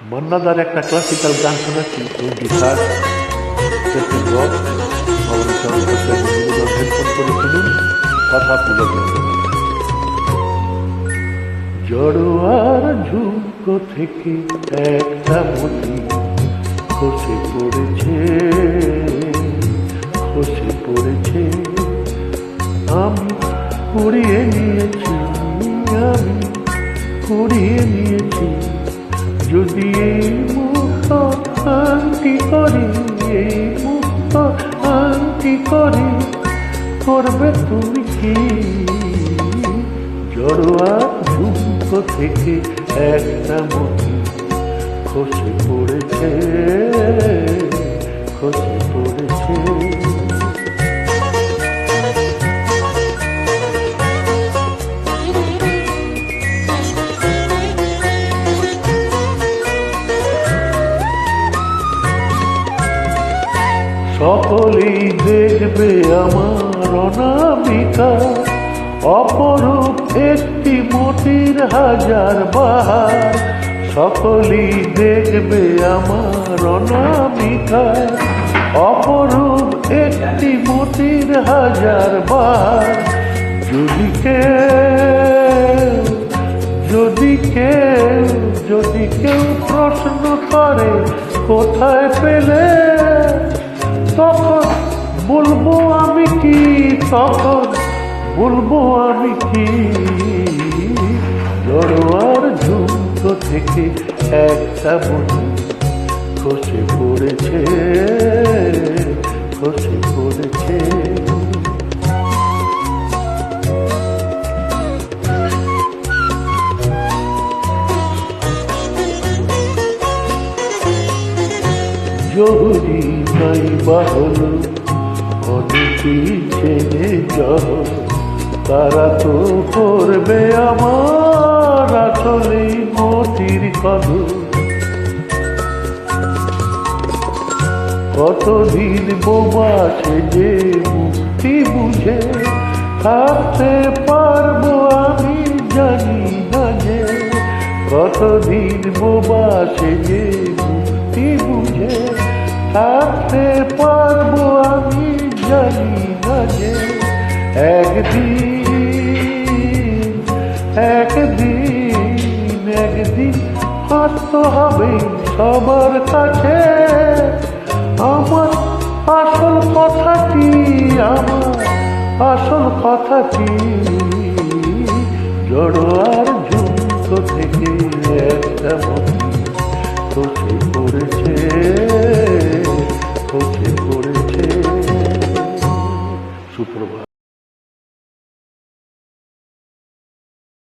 মন্নাদার একটা ক্লাসিক্যাল গান শোনাচ্ছি, গিটার হেডফোন করে শুনুন, কথা তুলে ধরবেন। জড়োয়ার ঝুঁকো থেকে একটা মতি খসে পড়েছে, খসে পড়েছে। আমি কুড়িয়ে নিয়েছি, আমি কুড়িয়ে নিয়েছি। যদি এই মুক্ত আংটি করি, এই মুক্ত আংটি করি, করবে তুমি কি? জড়োয়া ঝুঁকো থেকে একটা মতি খসে পড়েছে, খসে পড়েছে। সকলেই দেখবে আমার অনামিকা, অপরূপ একটি মতির হাজার বাহার। সকলেই দেখবে আমার অনামিকা, অপরূপ একটি মতির হাজার বাহার। যদি কেউ, যদি কেউ, যদি কেউ প্রশ্ন করে কোথায় পেলে, তখন বলবো আমি কি, তখন বলবো আমি কি? জড়োয়ার ঝুঁকো থেকে একটা মতি খসে পড়েছে, খসে পড়েছে। জহুরি নাই বাহল অনেকেই চেনে জহ, তারা তো করবে আমার আসলে মতির কদর। কতদিন বোবা সেজে মুক্তি বুঝে থাকতে পারবো আমি জানি না যে। কতদিন বোবা সেজে মুক্তি বুঝে থাকতে পারবো আমি জানি না যে। একদিন, একদিন, একদিন হাসতে হবে সবার কাছে। আমার আসল কথা কি, আমার আসল কথা কি? জড়োয়ার ঝুঁকো থেকে একটা মতি খসে পড়েছে, খসে পড়েছে। সুপ্রভাত।